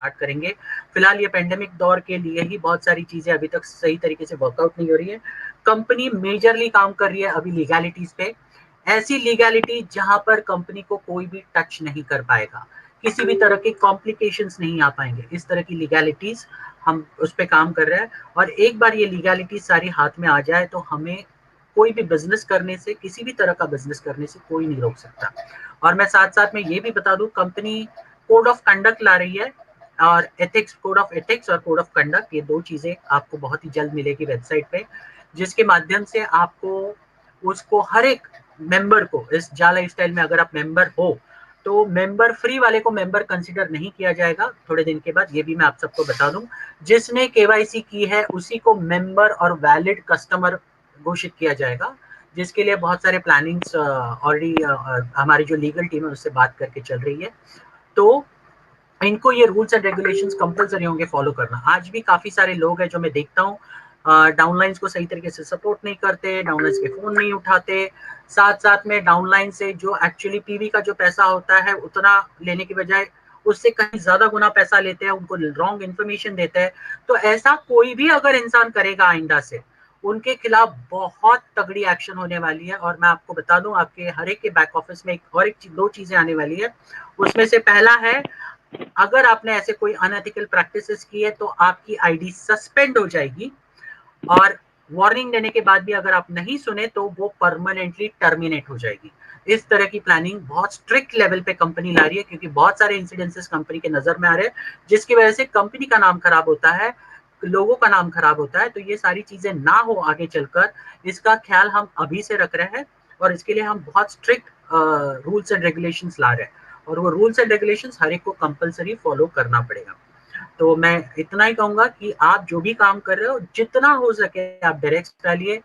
Start करेंगे। फिलहाल ये पेंडेमिक दौर के लिए ही बहुत सारी चीजें अभी तक सही तरीके से वर्कआउट नहीं हो रही है। कंपनी मेजरली काम कर रही है अभी लीगैलिटीज पे, ऐसी लीगैलिटी जहां पर कंपनी को कोई भी टच नहीं कर पाएगा, किसी भी तरह के कॉम्प्लिकेशंस नहीं आ पाएंगे, इस तरह की लीगैलिटीज हम उस पर काम कर रहे हैं। और एक बार ये लीगैलिटी सारी हाथ में आ जाए तो हमें कोई भी बिजनेस करने से, किसी भी तरह का बिजनेस करने से कोई नहीं रोक सकता। और मैं साथ साथ में ये भी बता दूं, कंपनी कोड ऑफ कंडक्ट ला रही है, और एथिक्स, कोड ऑफ एथिक्स और कोड ऑफ कंडक्ट, ये दो चीजें आपको बहुत ही जल्द मिलेगी वेबसाइट पे, जिसके माध्यम से आपको उसको हर एक मेंबर को, इस जा लाइफस्टाइल में अगर आप मेंबर हो तो मेंबर, फ्री वाले को मेंबर कंसिडर नहीं किया जाएगा थोड़े दिन के बाद, ये भी मैं आप सबको बता दूं। जिसने केवाईसी की है उसी को मेंबर और वैलिड कस्टमर घोषित किया जाएगा, जिसके लिए बहुत सारे प्लानिंग्स ऑलरेडी हमारी जो लीगल टीम है उससे बात करके चल रही है। तो इनको ये रूल्स एंड रेगुलेशंस कंपलसरी होंगे फॉलो करना। आज भी काफी सारे लोग हैं जो मैं देखता हूँ डाउनलाइंस को सही तरीके से सपोर्ट नहीं करते, डाउनलाइंस के फोन नहीं उठाते, साथ साथ में डाउनलाइन से जो एक्चुअली पीवी का जो पैसा होता है उतना लेने की बजाय उससे कहीं ज्यादा गुना पैसा लेते हैं, उनको रॉन्ग इन्फॉर्मेशन देते हैं। तो ऐसा कोई भी अगर इंसान करेगा आइंदा से, उनके खिलाफ बहुत तगड़ी एक्शन होने वाली है। और मैं आपको बता दूं, आपके हर एक के बैक ऑफिस में एक और एक दो चीजें आने वाली है। उसमें से पहला है, अगर आपने ऐसे कोई अनएथिकल प्रैक्टिसेस की है तो आपकी आईडी सस्पेंड हो जाएगी, और वार्निंग देने के बाद भी अगर आप नहीं सुने तो वो परमानेंटली टर्मिनेट हो जाएगी। इस तरह की प्लानिंग बहुत स्ट्रिक्ट लेवल पे कंपनी ला रही है, क्योंकि बहुत सारे इंसिडेंसेस कंपनी के नजर में आ रहे हैं, जिसकी वजह से कंपनी का नाम खराब होता है, लोगों का नाम खराब होता है। तो ये सारी चीजें ना हो आगे चलकर, इसका ख्याल हम अभी से रख रहे हैं, और इसके लिए हम बहुत स्ट्रिक्ट रूल्स एंड रेगुलेशंस ला रहे हैं, और वो रूल्स एंड रेगुलेशंस हर एक को कंपलसरी फॉलो करना पड़ेगा। तो मैं इतना ही कहूंगा कि आप जो भी काम कर रहे हो, जितना हो सके आप डायरेक्ट डालिए।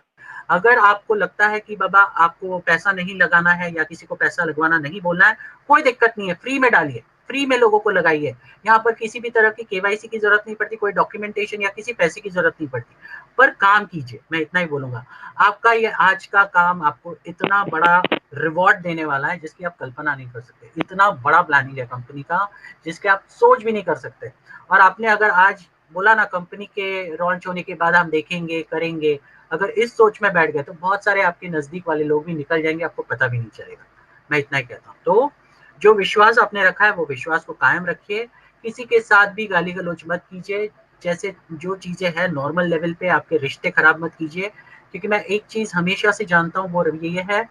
अगर आपको लगता है कि बाबा आपको पैसा नहीं लगाना है या किसी को पैसा लगवाना नहीं बोलना है, कोई दिक्कत नहीं है, फ्री में डालिए, फ्री में लोगों को लगाइए। यहाँ पर किसी भी तरह की केवाईसी की जरूरत नहीं पड़ती, कोई डॉक्यूमेंटेशन या किसी पैसे की जरूरत नहीं पड़ती, पर काम कीजिए, मैं इतना ही बोलूंगा। आपका ये आज का काम आपको इतना बड़ा रिवॉर्ड देने वाला है जिसकी आप कल्पना नहीं कर सकते। इतना बड़ा प्लानिंग है कंपनी का जिसके आप सोच भी नहीं कर सकते। और आपने अगर आज बोला ना कंपनी के लॉन्च होने के बाद हम देखेंगे करेंगे, अगर इस सोच में बैठ गए तो बहुत सारे आपके नजदीक वाले लोग भी निकल जाएंगे, आपको पता भी नहीं चलेगा। मैं इतना ही कहता हूँ। तो जो विश्वास आपने रखा है वो विश्वास को कायम रखिए, किसी के साथ भी गाली गलौज मत कीजिए, जैसे जो चीजें हैं नॉर्मल लेवल पे, आपके रिश्ते खराब मत कीजिए। क्योंकि मैं एक चीज हमेशा से जानता हूँ, वो ये है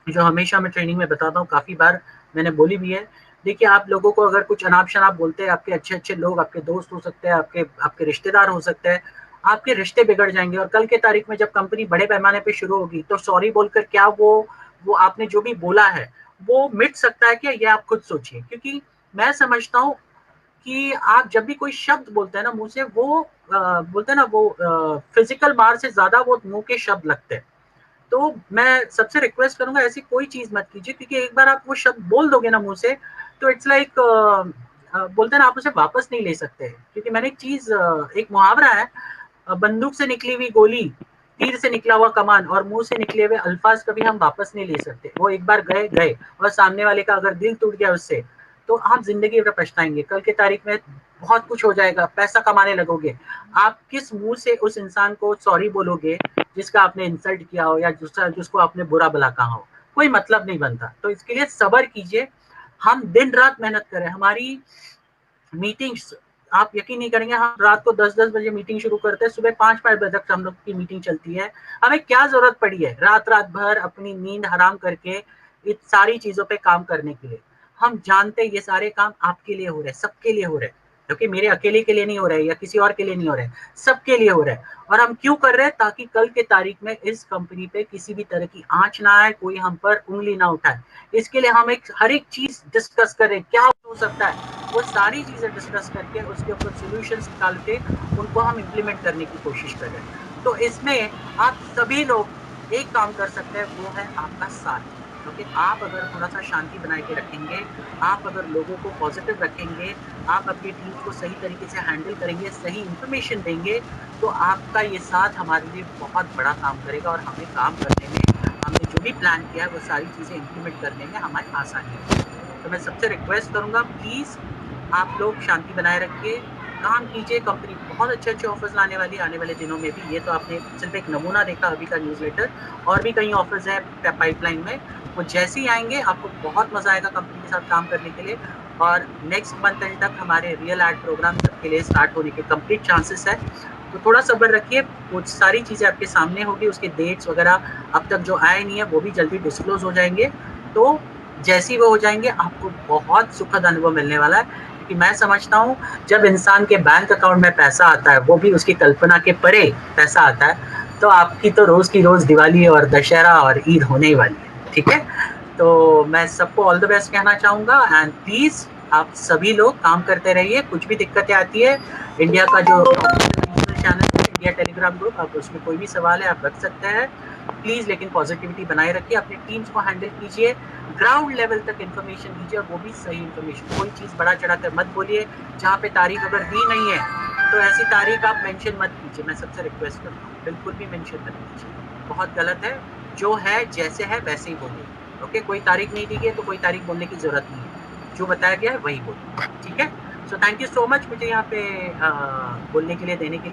जो हमेशा मैं ट्रेनिंग में बताता हूँ, काफी बार मैंने बोली भी है। देखिए, आप लोगों को अगर कुछ अनाप शनाप बोलते हैं, आपके अच्छे अच्छे लोग, आपके दोस्त हो सकते हैं, आपके आपके रिश्तेदार हो सकते हैं, आपके रिश्ते बिगड़ जाएंगे। और कल के तारीख में जब कंपनी बड़े पैमाने पे शुरू होगी तो सॉरी बोलकर क्या वो आपने जो भी बोला है वो मिट सकता है क्या, ये आप खुद सोचिए। क्योंकि मैं समझता हूँ कि आप जब भी कोई शब्द बोलते हैं ना मुंह से, वो बोलते हैं ना, वो फिजिकल मार से ज्यादा वो मुंह के शब्द लगते हैं। तो मैं सबसे रिक्वेस्ट करूंगा, ऐसी कोई चीज मत कीजिए, क्योंकि एक बार आप वो शब्द बोल दोगे ना मुंह से, तो इट्स लाइक बोलते हैं ना, आप उसे वापस नहीं ले सकते। क्योंकि मैंने एक चीज, एक मुहावरा है, बंदूक से निकली हुई गोली, तीर से निकला हुआ कमान और मुंह से निकले हुए अल्फाज कभी हम वापस नहीं ले सकते। वो एक बार गए गए, और सामने वाले का अगर दिल टूट गया उससे, तो हम जिंदगी भर पछताएंगे। कल की तारीख में बहुत कुछ हो जाएगा, पैसा कमाने लगोगे, आप किस मुंह से उस इंसान को सॉरी बोलोगे जिसका आपने इंसल्ट किया हो या जिसको आपने बुरा भला कहा हो, कोई मतलब नहीं बनता। तो इसके लिए सब्र कीजिए, हम दिन रात मेहनत करें। हमारी मीटिंग्स, आप यकीन नहीं करेंगे, हम रात को 10-10 बजे मीटिंग शुरू करते हैं, सुबह 5-5 बजे तक हम लोग की मीटिंग चलती है। हमें क्या जरूरत पड़ी है रात रात भर अपनी नींद हराम करके इन सारी चीजों पे काम करने के लिए? हम जानते हैं ये सारे काम आपके लिए हो रहे हैं, सबके लिए हो रहे हैं, क्योंकि मेरे अकेले के लिए नहीं हो रहे या किसी और के लिए नहीं हो रहे, सबके लिए हो रहे हैं। और हम क्यों कर रहे हैं? ताकि कल के तारीख में इस कंपनी पे किसी भी तरह की आंच ना आए, कोई हम पर उंगली ना उठाए। इसके लिए हम हर एक चीज डिस्कस करें, क्या हो सकता है, वो सारी चीजें डिस्कस करके उसके ऊपर सॉल्यूशंस निकाल के उनको हम इम्प्लीमेंट करने की कोशिश कर रहे हैं। तो इसमें आप सभी लोग एक काम कर सकते हैं, वो है आपका साथ। क्योंकि आप अगर थोड़ा सा शांति बनाए के रखेंगे, आप अगर लोगों को पॉजिटिव रखेंगे, आप अपनी टीम को सही तरीके से हैंडल करेंगे, सही इंफॉर्मेशन देंगे, तो आपका ये साथ हमारे लिए बहुत बड़ा काम करेगा, और हमें काम करने में, हमने जो भी प्लान किया है वो सारी चीजें इम्प्लीमेंट करने में हमारी आसानी होगी। तो मैं सबसे रिक्वेस्ट करूंगा, प्लीज आप लोग शांति बनाए रखिए, काम कीजिए, कंपनी बहुत अच्छे-अच्छे ऑफ़र्स लाने वाली है आने वाले दिनों में भी। ये तो आपने सिर्फ़ एक नमूना देखा अभी का न्यूज़लेटर, और भी कई ऑफ़र्स हैं पाइपलाइन में। वो जैसे ही आएँगे आपको बहुत मज़ा आएगा कंपनी के साथ काम करने के लिए, और नेक्स्ट मंथ एंड तक हमारे रियल एड प्रोग्राम सबके लिए स्टार्ट होने के कंप्लीट चांसेस है। तो थोड़ा सब्र रखिए, वो सारी चीज़ें आपके सामने होगी, उसके डेट्स वगैरह अब तक जो आए नहीं है वो भी जल्दी डिस्क्लोज़ हो जाएँगे। तो जैसे ही वो हो जाएँगे आपको बहुत सुखद अनुभव मिलने वाला है, क्योंकि मैं समझता हूँ जब इंसान के बैंक अकाउंट में पैसा आता है, वो भी उसकी कल्पना के परे पैसा आता है, तो आपकी तो रोज़ की रोज़ दिवाली और दशहरा और ईद होने ही वाली है, ठीक है? तो मैं सबको ऑल द बेस्ट कहना चाहूँगा, एंड प्लीज़ आप सभी लोग काम करते रहिए, कुछ भी दिक्कतें आती है, इंडिया का जो रीजनल चैनल है, इंडिया टेलीग्राम ग्रुप, आप उसमें कोई भी सवाल है आप रख सकते हैं। प्लीज़ लेकिन पॉज़िटिविटी बनाए रखिए, अपनी टीम्स को हैंडल कीजिए, ग्राउंड लेवल तक इन्फॉर्मेशन दीजिए, और वो भी सही इन्फॉर्मेशन। कोई चीज़ बढ़ा-चढ़ा कर मत बोलिए, जहाँ पे तारीख अगर दी नहीं है, तो ऐसी तारीख आप मेंशन मत कीजिए, मैं सबसे रिक्वेस्ट करता हूँ, बिल्कुल भी मेंशन मत कीजिए, बहुत गलत है। जो है, जैसे है वैसे ही बोलिए, ओके? कोई तारीख नहीं दी गई है, तो कोई तारीख बोलने की ज़रूरत नहीं है, जो बताया गया है वही बोलिए, ठीक है? So thank you so much मुझे यहाँ पे बोलने के लिए, देने के लिए।